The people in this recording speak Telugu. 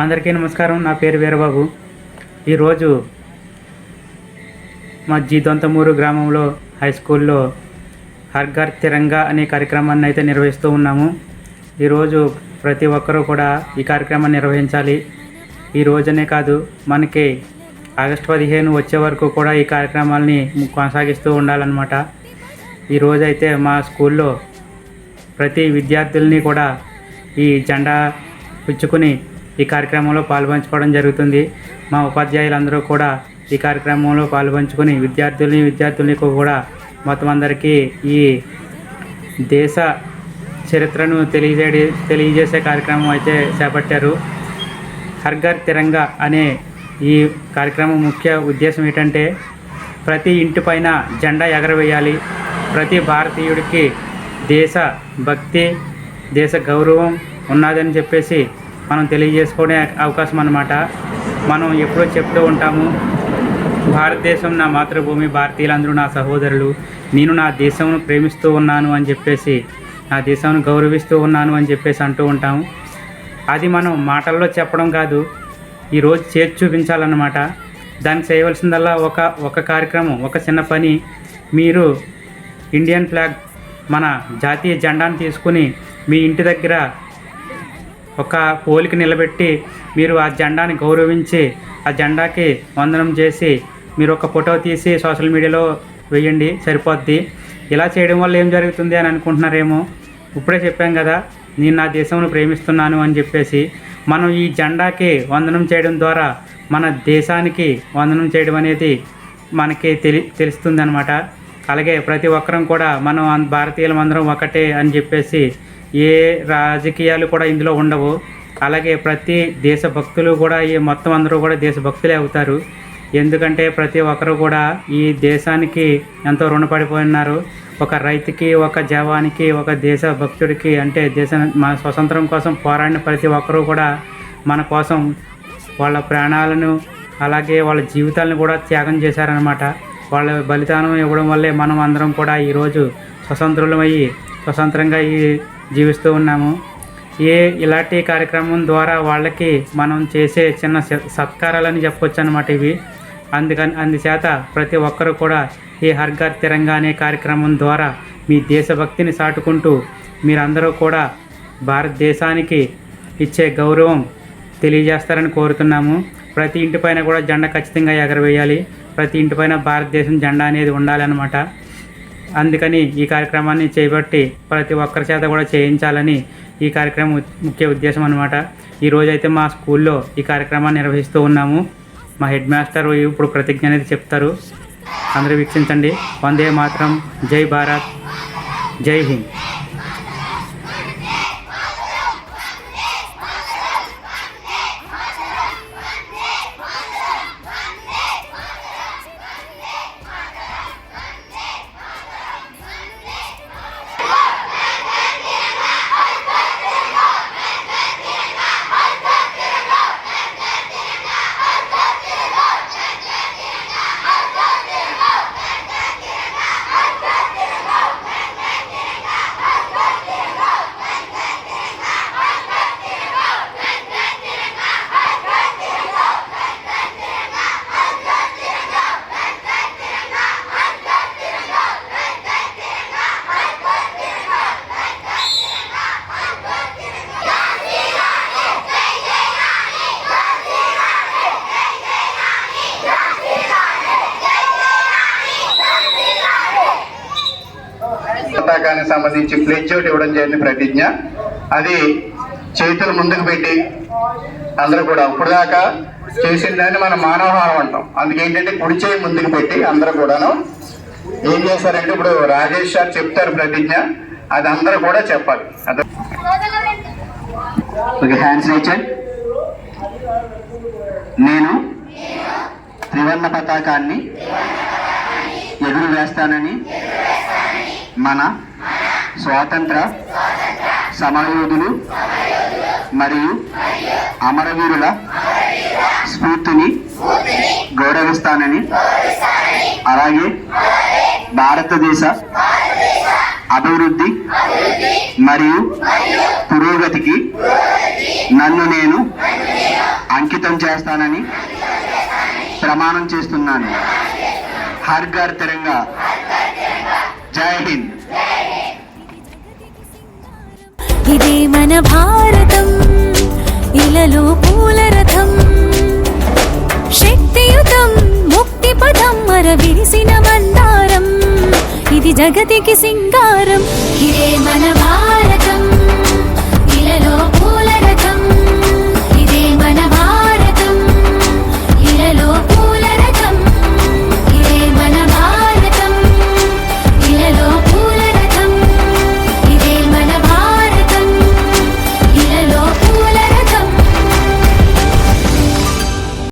అందరికీ నమస్కారం. నా పేరు వీరబాబు. ఈరోజు మా జీదొంతమూరు గ్రామంలో హై స్కూల్లో హర్ ఘర్ తిరంగా అనే కార్యక్రమాన్ని అయితే నిర్వహిస్తూ ఉన్నాము. ఈరోజు ప్రతి ఒక్కరూ కూడా ఈ కార్యక్రమాన్ని నిర్వహించాలి. ఈ రోజనే కాదు, మనకి ఆగస్టు 15 వచ్చే వరకు కూడా ఈ కార్యక్రమాలని కొనసాగిస్తూ ఉండాలన్నమాట. ఈరోజైతే మా స్కూల్లో ప్రతి విద్యార్థుల్ని కూడా ఈ జెండా పుచ్చుకుని ఈ కార్యక్రమంలో పాల్పంచుకోవడం జరుగుతుంది. మా ఉపాధ్యాయులందరూ కూడా ఈ కార్యక్రమంలో పాల్పంచుకొని విద్యార్థుల్ని కూడా మొత్తం అందరికీ ఈ దేశ చరిత్రను తెలియజేసే కార్యక్రమం అయితే చేపట్టారు. హర్ ఘర్ తిరంగా అనే ఈ కార్యక్రమం ముఖ్య ఉద్దేశం ఏంటంటే, ప్రతి ఇంటి పైన జెండా ఎగరవేయాలి. ప్రతి భారతీయుడికి దేశ భక్తి, దేశ గౌరవం ఉన్నదని చెప్పేసి మనం తెలియజేసుకునే అవకాశం అన్నమాట. మనం ఎప్పుడూ చెప్తూ ఉంటాము, భారతదేశం నా మాతృభూమి, భారతీయులందరూ నా సహోదరులు, నేను నా దేశంను ప్రేమిస్తూ ఉన్నాను అని చెప్పేసి, నా దేశాన్ని గౌరవిస్తూ ఉన్నాను అని చెప్పేసి అంటూ ఉంటాము. అది మనం మాటల్లో చెప్పడం కాదు, ఈరోజు చేసి చూపించాలన్నమాట. దానికి చేయవలసిందల్లా ఒక కార్యక్రమం, ఒక చిన్న పని. మీరు ఇండియన్ ఫ్లాగ్, మన జాతీయ జెండాను తీసుకుని మీ ఇంటి దగ్గర ఒక పోలికి నిలబెట్టి మీరు ఆ జెండాని గౌరవించి ఆ జెండాకి వందనం చేసి మీరు ఒక ఫోటో తీసి సోషల్ మీడియాలో వేయండి, సరిపోద్ది. ఇలా చేయడం వల్ల ఏం జరుగుతుంది అని అనుకుంటున్నారేమో. ఇప్పుడే చెప్పాం కదా, నేను నా దేశంను ప్రేమిస్తున్నాను అని చెప్పేసి. మనం ఈ జెండాకి వందనం చేయడం ద్వారా మన దేశానికి వందనం చేయడం అనేది మనకి తెలుస్తుంది అనమాట. అలాగే ప్రతి ఒక్కరం కూడా మనం భారతీయులం అందరం ఒకటే అని చెప్పేసి, ఏ రాజకీయాలు కూడా ఇందులో ఉండవు. అలాగే ప్రతి దేశభక్తులు కూడా మొత్తం అందరూ కూడా దేశభక్తులే అవుతారు. ఎందుకంటే ప్రతి ఒక్కరు కూడా ఈ దేశానికి ఎంతో రుణపడిపోయినారు. ఒక రైతుకి, ఒక జవానికి, ఒక దేశభక్తుడికి, అంటే మన స్వతంత్రం కోసం పోరాడిన ప్రతి ఒక్కరూ కూడా మన కోసం వాళ్ళ ప్రాణాలను, అలాగే వాళ్ళ జీవితాలను కూడా త్యాగం చేశారనమాట. వాళ్ళ బలిదానం ఇవ్వడం వల్లే మనం అందరం కూడా ఈరోజు స్వతంత్రులమయ్యి స్వతంత్రంగా జీవిస్తూ ఉన్నాము. ఇలాంటి కార్యక్రమం ద్వారా వాళ్ళకి మనం చేసే చిన్న సత్కారాలని చెప్పొచ్చు అన్నమాట ఇవి. అందుచేత ప్రతి ఒక్కరు కూడా ఈ హర్ ఘర్ తిరంగా అనే కార్యక్రమం ద్వారా మీ దేశభక్తిని చాటుకుంటూ మీరందరూ కూడా భారతదేశానికి ఇచ్చే గౌరవం తెలియజేస్తారని కోరుతున్నాము. ప్రతి ఇంటిపైన కూడా జెండా ఖచ్చితంగా ఎగరవేయాలి. ప్రతి ఇంటిపైన భారతదేశం జెండా అనేది ఉండాలన్నమాట. అందుకని ఈ కార్యక్రమాన్ని చేపట్టి ప్రతి ఒక్కరి చేత కూడా చేయించాలని ఈ కార్యక్రమం ముఖ్య ఉద్దేశం అన్నమాట. ఈరోజైతే మా స్కూల్లో ఈ కార్యక్రమాన్ని నిర్వహిస్తూ ఉన్నాము. మా హెడ్ మాస్టర్ ఇప్పుడు ప్రతిజ్ఞ అనేది చెప్తారు, అందరూ వీక్షించండి. వందే మాతరం, జై భారత్, జై హింద్. పతాకానికి సంబంధించి ప్లెడ్జ్ ఒకటి ఇవ్వడం జరిగింది, ప్రతిజ్ఞ. అది చేతులు ముందుకు పెట్టి అందరూ కూడా ఇప్పుడు దాకా చేసిన దాన్ని మనం మానవహారం అంటాం. అందుకేంటంటే కుడి చేయి ముందుకు పెట్టి అందరూ కూడాను ఏం చేస్తారంటే, ఇప్పుడు రాజేష్ సార్ చెప్తారు ప్రతిజ్ఞ, అది అందరూ కూడా చెప్పాలి. Hands right. నేను త్రివర్ణ పతాకాన్ని ఎగురు వేస్తానని మన స్వాతంత్ర సమరయోధులు మరియు అమరవీరుల స్ఫూర్తిని గౌరవిస్తానని, అలాగే భారతదేశ అభివృద్ధి మరియు పురోగతికి నన్ను నేను అంకితం చేస్తానని ప్రమాణం చేస్తున్నాను. హర్ ఘర్ తిరంగా. జై హింద్. ఇదే మన భారతం, ఇలలో పూల రథం, శక్తియుతం ముక్తి పదం మర విరిసిన మందారం, ఇది జగతికి సింగారం. ఇదే మన భారతం, ఇలలో